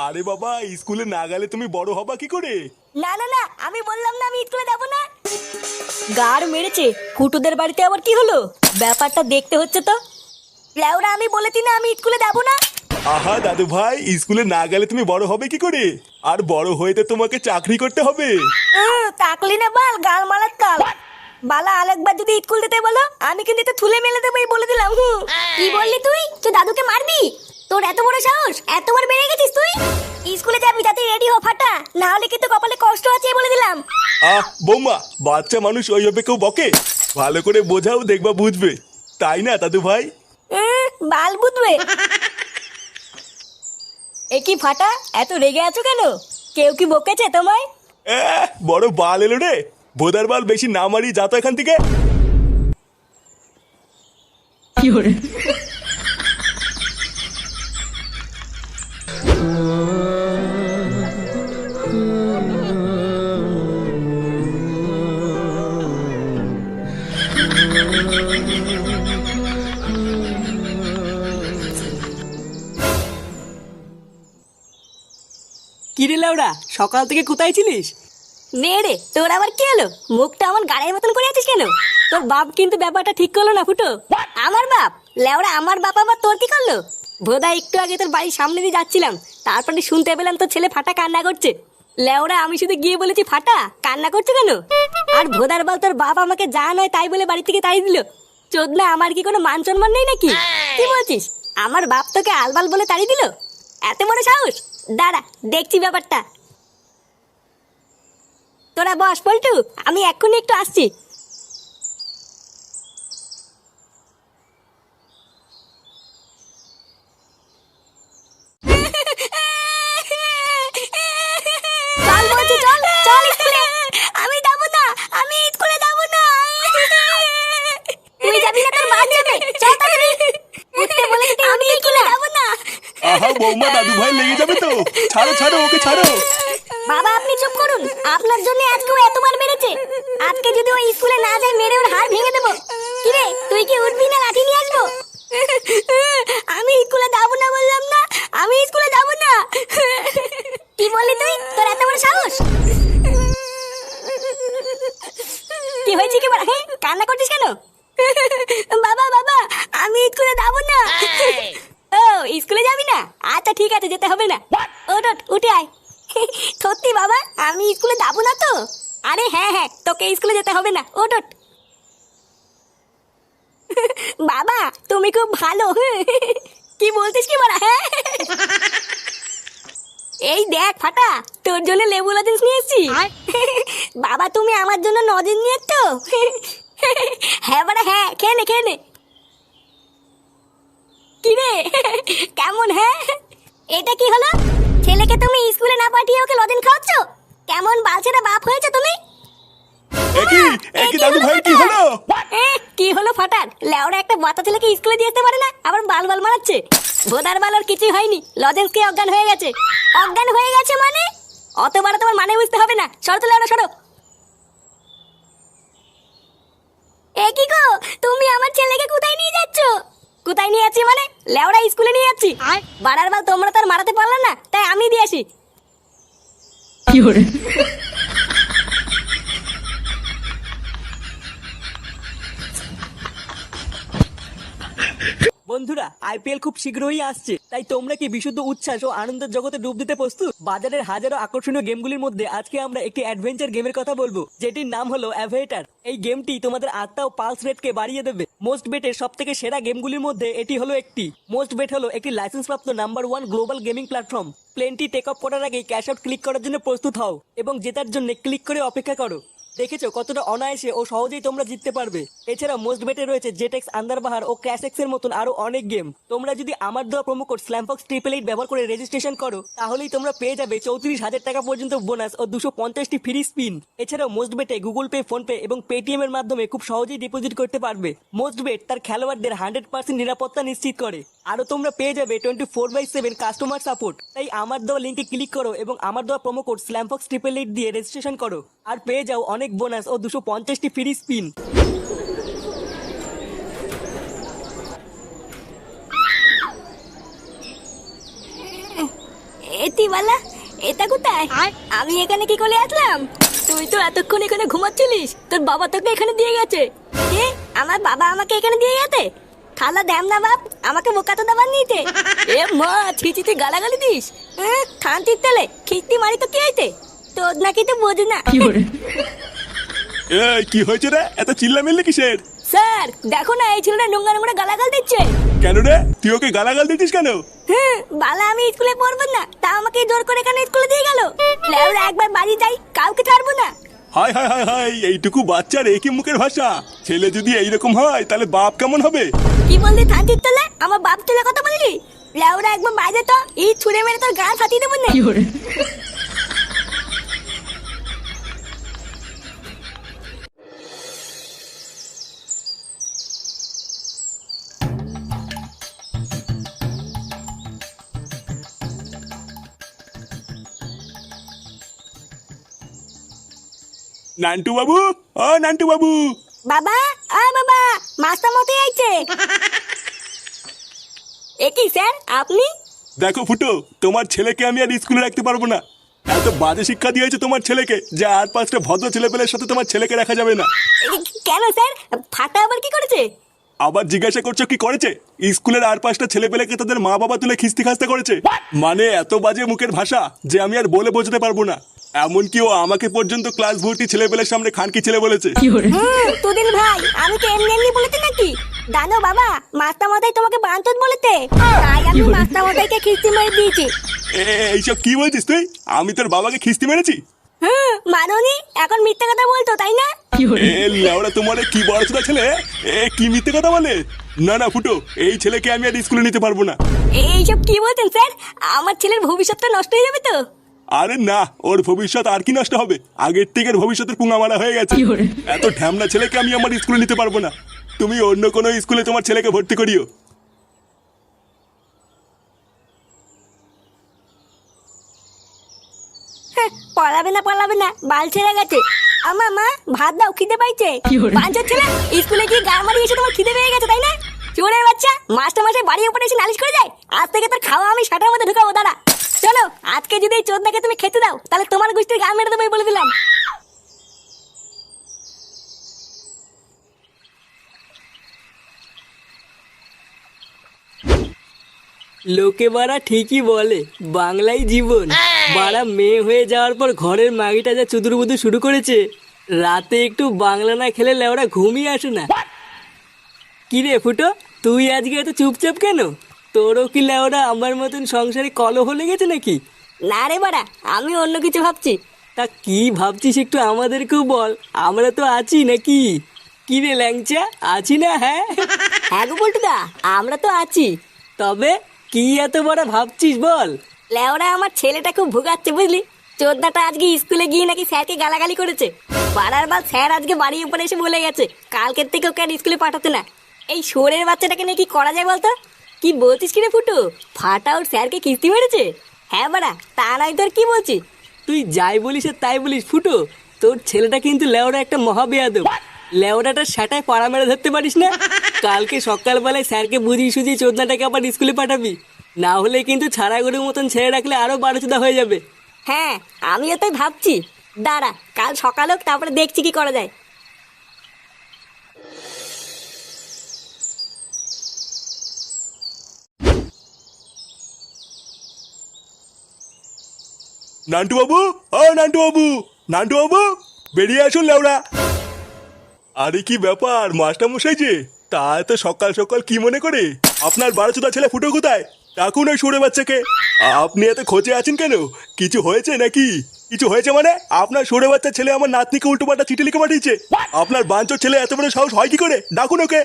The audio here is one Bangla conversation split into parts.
আরে বাবা, স্কুলে না গেলে তুমি বড় হবা কি করে? না না না, আমি বললাম না আমি স্কুলে যাবো না। গাড় মেরেছে। ফুটুদের বাড়িতে আবার কি হলো? ব্যাপারটা দেখতে হচ্ছে তো। লেওরা, আমি বলেছি না আমি স্কুলে যাবো না। আহা দাদু ভাই, স্কুলে না গেলে তুমি বড় হবে কি করে? আর বড় হয়ে তো তোমাকে চাকরি করতে হবে। তাকলি না বাল, গাল মারার তাল। বালা আরেকবার যদি স্কুল যেতে বলো, আমি কিন্তু তো থুলে মেলে দেবো, এই বলে দিলাম। কি বললি তুই? তুই দাদুকে মারবি? তোর এত বড় সাহস, এতবার বেড়ে গেছিস তুই? স্কুলে যাবি, তাতে রেডি হ ফাটা, না হলে কিন্তু কপালে কষ্ট আছে, বলে দিলাম। বৌমা, বাচ্চা মানুষ ওইভাবে কেউ বকে? ভালো করে বোঝাও, দেখবা বুঝবে। তাই না দাদু ভাই? বাল বুঝবে। এ কি ফাটা, এত রেগে আছো কেন? কেউ কি বকেছে তোমায়? বড় বাল এলো রে। ভোদার বাল, বেশি না মারি, যা তো এখান থেকে। কিরে লাউড়া, সকাল থেকে কোথায় ছিলিস? নে রে, তোর আবার কি হলো? মুখটা আমার গাড়ির মতন করে আছিস কেন? তোর বাপ কিন্তু ব্যাপারটা ঠিক করলো না ফুটো। আমার বাপ? লেওড়া, আমার বাপ আবার তোর কি করলো? ভোদা, একটু আগে তোর বাড়ির সামনে দিয়ে যাচ্ছিলাম, তারপরে শুনতে পেলাম তোর ছেলে ফাটা কান্না করছে। লেওড়া, আমি শুধু গিয়ে বলেছি ফাটা কান্না করছে কেন? আর ভোদার বাল, তোর বাপ আমাকে যা নয় তাই বলে বাড়ি থেকে তাড়িয়ে দিল। চোদনা, আমার কি কোনো মান সম্মান নেই নাকি? কি বলছিস? আমার বাপ তোকে আলবাল বলে তাড়িয়ে দিল? এত বড় সাহস! দাঁড়া, দেখছি ব্যাপারটা। তোরা বস পল্টু, আমি এক্ষুনি একটু আসছি। চল বলছি, চল চল স্কুলে। আমি যাবো না, আমি স্কুলে যাবো না। তুই যাবি না, তোর মা যাবে। চল তাড়াতাড়ি উঠতে বলেছি, আমি স্কুলে যাবো না। আহা বৌমা, দাদু ভাই লেগে যাবে তো। ছাড়ো ছাড়ো, ওকে ছাড়ো। বাবা, আপনি চুপ করুন। আপনার জন্য আজকে ও এতবার মেরেছে। আজকে যদি ও স্কুলে না যায়, মেরে ওর হাড় ভেঙে দেবো। কি রে, তুই কি উঠবি না লাঠি নিয়ে আসবো? আমি স্কুলে যাবো না বললাম না, আমি স্কুলে যাবো না। কি বললি তুই? তোর এত বড় সাহস! কি হয়েছে কি বড়? হ্যাঁ, কান্না করছিস কেন? বাবা বাবা, আমি স্কুলে যাবো না। ও, স্কুলে যাবি না? আচ্ছা ঠিক আছে, যেতে হবে না। ওঠ ওঠ, উঠে আয়। সত্যি বাবা, আমি স্কুলে যাবো না তো? আরে হ্যাঁ হ্যাঁ, তোকে স্কুলে যেতে হবে না, ওঠ ওঠ। বাবা, তুমি খুব ভালো। কি বলতিস কি বলা? হ্যাঁ, এই দেখ ফাটা, তোর জন্য লেবু লজেন্স নিয়ে এসেছি। বাবা, তুমি আমার জন্য লজেন্স নিয়ে এসছো? হ্যাঁ বাড়া, হ্যাঁ, খেয়ে নে খেয়ে নে। কি রে, কেমন? হ্যাঁ, এটা কি হলো? ছেলেকে তুমি স্কুলে না পাঠিয়ে ওকে লজেন্স খাওয়াচ্ছ? কেমন বালছেটা বাপ হয়েছে তুমি? একই দাদু ভাই, কি হলো? কি হলো ফাটার? লেওড়া একটা বাচ্চা ছেলেকে স্কুলে দিয়ে যেতে পারে না, আবার বাল বাল মারাচ্ছে। ভোদার বাল, ওর কিছুই হয়নি, লজেন্স খেয়ে অজ্ঞান হয়ে গেছে। অজ্ঞান হয়ে গেছে মানে? অতবার তোমার মানে বুঝতে হবে না। সরো তো লেওড়া, সরো। এ কি গো, তুমি আমার ছেলেকে কোথায় নিয়ে যাচ্ছ? কোথায় নিয়ে যাচ্ছি মানে? লেওড়া, স্কুলে নিয়ে যাচ্ছি। বাড়ার বাল, তোমরা তো আর মারাতে পারলে না, তাই আমি দিয়ে আসি। বন্ধুরা, আইপিএল খুব শীঘ্রই আসছে, তাই তোমরা কি বিশুদ্ধ উচ্ছ্বাস ও আনন্দের জগতে ডুব দিতে প্রস্তুত? বাজারের হাজারো আকর্ষণীয় গেমগুলির মধ্যে আজকে আমরা একটি অ্যাডভেঞ্চার গেমের কথা বলবো, যেটির নাম হলো অ্যাভেটার। এই গেমটি তোমাদের আত্মা ও পালস রেটকে বাড়িয়ে দেবে। মোস্ট বেটের সব থেকে সেরা গেমগুলির মধ্যে এটি হলো একটি। মোস্ট বেট হলো একটি লাইসেন্সপ্রাপ্ত নাম্বার 1 গ্লোবাল গেমিং প্ল্যাটফর্ম। প্লেনটি টেক অফ করার আগেই ক্যাশ আউট ক্লিক করার জন্য প্রস্তুত হও এবং জেতার জন্য ক্লিক করে অপেক্ষা করো। দেখেছো কতটা অনায়াসে ও সহজেই তোমরা জিততে পারবে। এছাড়া মোস্ট বেটে রয়েছে জেটেক্স, আন্দারবাহার ও ক্র্যাশ এর মতন আরো অনেক গেম। তোমরা যদি আমার দেওয়া প্রোমো কোড স্ল্যামফক্স 888 ব্যবহার করে রেজিস্ট্রেশন করো, তাহলেই তোমরা পেয়ে যাবে 34,000 টাকা পর্যন্ত বোনাস ও 250টি ফ্রি স্পিন। এছাড়াও মোস্ট বেটে গুগল পে, ফোন পে এবং পেটিএম এর মাধ্যমে খুব সহজেই ডিপোজিট করতে পারবে। মোস্ট বেট তার খেলোয়াড়দের 100% নিরাপত্তা নিশ্চিত করে। আরো তোমরা পেয়ে যাবে 24/7 কাস্টমার সাপোর্ট। তাই আমার দেওয়া লিঙ্কে ক্লিক করো এবং আমার দেওয়া প্রোমো কোড স্ল্যামফক্স 888 দিয়ে রেজিস্ট্রেশন করো আর পেয়ে যাও অনেক বোনাস ও 250টি ফ্রি স্পিন। শান্তিবালা, এটা কোথায়? আমি এখানে কি করে আসলাম? তুই তো এতক্ষণ এখানে ঘুমাচ্ছিলিস, তোর বাবা তোকে এখানে দিয়ে গেছে। কে? আমার বাবা আমাকে এখানে দিয়ে গেছে? খালা দেম না বাপ, আমাকে বোকা তো দাবার নিতে। এ মা, ছিচিতে গালাগালি দিস? শান্তির তেলে খিস্তি মারি তো কি হইতে? তোর নাকি তো বোঝ না। এই কি হয়েছে রে, এত চিল্লামিল্লি কিসের? স্যার দেখো না, এই ছেলেটা নোংরা নোংরা গালাগাল দিচ্ছে। কেন রে, তুই ওকে গালাগাল দিচ্ছিস কেন? বালা আমি স্কুলে পড়বো না, তা আমাকে জোর করে এখানে স্কুলে দিয়ে গেল। লেওরা একবার বাড়ি যাই, কাউকে ছাড়বো না। হাই হাই হাই হাই, এইটুকু বাচ্চার একই মুখের ভাষা। ছেলে যদি এইরকম হয় তাহলে বাপ কেমন হবে? কি বললি শান্তির তেলে? আমার বাপ তুলে কথা বললি? লেওরা একবার বাইরে তো, এই ছুঁড়ে মেরে তোর গা ফাটিয়ে দেবো না। নান্টু বাবু, ও নান্টু বাবু। বাবা, বাবা, মাস্টার মশাই আইছে। এ কি স্যার, আপনি? দেখো ফুটো, তোমার ছেলেকে আমি আর স্কুলে রাখতে পারবো না। এত বাজে শিক্ষা দিয়েছে তোমার ছেলেকে যে আর 5টা ভদ্র ছেলেপেলের সাথে তোমার ছেলেকে রাখা যাবে না। কেন স্যার, ফাটা আবার কি করেছে? আবার জিজ্ঞাসা করছো কি করেছে? স্কুলের আর 5টা ছেলেপেলেকে তাদের মা বাবা তুলে খিস্তি খাস্তা করেছে। মানে এত বাজে মুখের ভাষা যে আমি আর বলে বোঝাতে পারবো না। এমনকি ও আমাকে পর্যন্ত ক্লাস ভর্তি ছেলেপেলের সামনে খানকি ছেলে বলেছে। তুদিন ভাই, আমি তো এমনি এমনি বলেছি নাকি? জানো বাবা, মাস্টার মশাই তোমাকে বাঞ্চত বলেছে, তাই আমি মাস্টার মশাইকে খিস্তি মেরে দিয়েছি। এইসব কি বলছিস তুই? আমি তোর বাবাকে খিস্তি মেরেছি? মাননি, এখন মিথ্যে কথা বলতো তাই না? লেওড়া তোমার কি বড় ছেলে, কি মিথ্যে কথা বলে? না না ফুটো, এই ছেলেকে আমি আর স্কুলে নিতে পারবো না। এইসব কি বলছেন স্যার? আমার ছেলের ভবিষ্যৎটা নষ্ট হয়ে যাবে তো। আরে না, ওর ভবিষ্যৎ আর কি নষ্ট হবে? আগের থেকে ভবিষ্যতের পুঙ্গা মারা হয়ে গেছে। এত ঢ্যামনা ছেলেকে আমি আমার স্কুলে নিতে পারবো না। তুমি অন্য কোনো স্কুলে তোমার ছেলেকে ভর্তি করিও। পড়াবে না, বাল ছেড়ে গেছে। আমা মা, ভাত দাও, খিদে পাইছে। বাঞ্চর ছেলে, স্কুলে গিয়ে গা মারি এসে তোমার খিদে পেয়ে গেছে তাই না? চোরের বাচ্চা, মাস্টার মাসে বাড়ির উপরে এসে নালিশ করে যায়। আজ থেকে তোর খাওয়া আমি শাটার মধ্যে ঢুকাবো। দাঁড়া, চলো, আজকে যদি এই চোদনাকে তুমি খেতে দাও তাহলে তোমার গোষ্ঠীর গা মেরে দেবো বলে দিলাম। লোকে বাড়া ঠিকই বলে বাংলাই জীবন। বাড়া মেয়ে হয়ে যাওয়ার পর ঘরের মাগিটা যা চুদুর বুদুর শুরু করেছে, রাতে একটু বাংলা না খেলে লেওরা ঘুমিয়ে আসে না। কি রে ফুটো, তুই আজকে এত চুপচাপ কেন? তোরও কি লেওরা আমার মতন সংসারে কলহ লেগেছে নাকি? না রে বাড়া, আমি অন্য কিছু ভাবছি। তা কি ভাবছিস একটু আমাদেরকেও বল, আমরা তো আছি নাকি? কি রে ল্যাংচা, আছি না? হ্যাঁ হ্যাঁ গো পল্টুদা, আমরা তো আছি। তবে কি এত বড় ভাবছিস বল? লেওরা আমার ছেলেটা খুব ভুগাচ্ছে বুঝলি। চোদ্দাটা আজকে স্কুলে গিয়ে নাকি স্যারকে গালাগালি করেছে। পাড়ার বাল স্যার আজকে বাড়ির উপরে এসে বলে গেছে কালকের থেকে ওকে আর স্কুলে পাঠাতে না। এই শোরের বাচ্চাটাকে নিয়ে কি করা যায় বলতো? কি বলছিস কিরে ফুটু, ফাটা ওর স্যারকে কিস্তি মেরেছে? হ্যাঁ বাড়া, তা নয় তোর কি বলছিস? তুই যাই বলিস আর তাই বলিস ফুটো, তোর ছেলেটা কিন্তু লেওড়া একটা মহাবেয়াদব। লেওড়াটা সেটাই পাড়া মেরে ধরতে পারিস না। কালকে সকালবেলায় স্যারকে বুঝিয়ে সুঝিয়ে চোদনাটাকে আবার স্কুলে পাঠাবি, না হলে কিন্তু ছাড়া গরুর মতন ছেড়ে রাখলে আরো বারোচোদা হয়ে যাবে। হ্যাঁ, আমিও তাই ভাবছি। দাঁড়া, কাল সকালে হোক, তারপরে দেখছি কি করা যায়। নান্টু বাবু, ও নান্টু বাবু, নান্টু বাবু, বেরিয়ে আসুন লেওড়া। আরে কি ব্যাপার মাস্টার মশাই যে, তা এত সকাল সকাল কি মনে করে? আপনার বারোচোদা ছেলে ফুটো কোথায়? ডাকুন ওই সরে বাচ্চাকে। আপনি এত খোঁজে আছেন কেন? কিছু হয়েছে নাকি? কিছু হয়েছে মানে? আপনার সরে বাচ্চা ছেলে আমার নাতনিকে উল্টো পাল্টা চিঠি লিখে পাঠিয়েছে। আপনার বাঞ্চোর ছেলে এত বড় সাহস হয় কি করে? ডাকুন ওকে।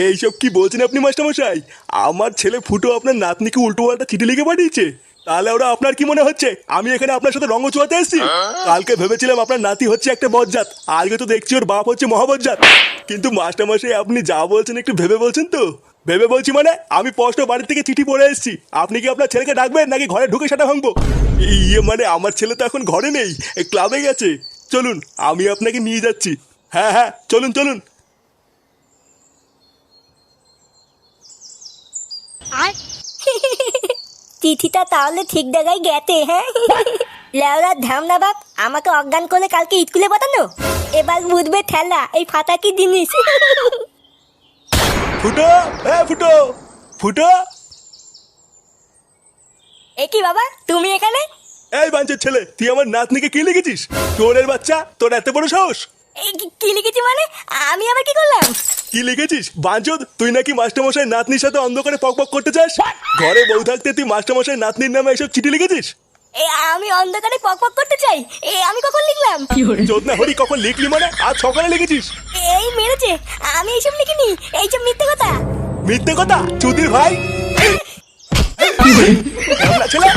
এইসব কি বলছেন আপনি মাস্টার মশাই? আমার ছেলে ফুটো আপনার নাতনিকে উল্টো পাল্টা চিঠি লিখে পাঠিয়েছে? তাহলে ওরা আপনার কি মনে হচ্ছে আমি এখানে আপনার সাথে রঙ্গ চুয়াতে এসেছি? কালকে ভেবেছিলাম আপনার নাতি হচ্ছে একটা বজ্জাত, আজকে তো দেখছি ওর বাপ হচ্ছে মহাবজ্জাত। কিন্তু মাস্টার মশাই আপনি যা বলছেন একটু ভেবে বলছেন তো? ভেবে বলছি মানে আমি স্পষ্ট বাড়ি থেকে চিঠি পড়ে এসেছি। আপনি কি আপনার ছেলেকে ডাকবেন নাকি ঘরে ঢুকে সেটা ভাঙবো? ইয়ে মানে আমার ছেলে তো এখন ঘরে নেই, ক্লাবে গেছে। চলুন আমি আপনাকে নিয়ে যাচ্ছি। হ্যাঁ হ্যাঁ, চলুন চলুন। চিঠিটা তাহলে ঠিক জায়গায় গেছে, হ্যাঁ? লেওরা ধামনা বাপ, আমাকে অজ্ঞান করে কালকে স্কুলে পাঠানো, এবার বুঝবে ঠেলা এই ফাটা কি জিনিস। ফুটো, ফুটো, ফুটো। এ কি বাবা, তুমি এখানে? এই বাঞ্চের ছেলে, তুই আমার নাতনিকে কি লিখেছিস? চোরের বাচ্চা, তোর এত বড় সাহস! এই কি লিখেছি মানে? আমি আবার কি করলাম? কি লিখেছিস বাঞ্চদ? তুই নাকি মাস্টারমশাই নাতনির সাথে অন্ধকারে পক করতে চাস? ঘরে বউ থাকতে তুই মাস্টারমশাই নাতনির নামে এসব চিঠি লিখেছিস? আমি অন্ধকারে পক করতে চাই, আমি কখন লিখলাম? চোদনা হরি, কখন লিখলি মানে? আজ সকালে লিখেছিস? এই মেরেছে, আমি এইসব লিখিনি, এইসব মিথ্যে কথা। মিথ্যে কথা চুদির ভাই! ছেলে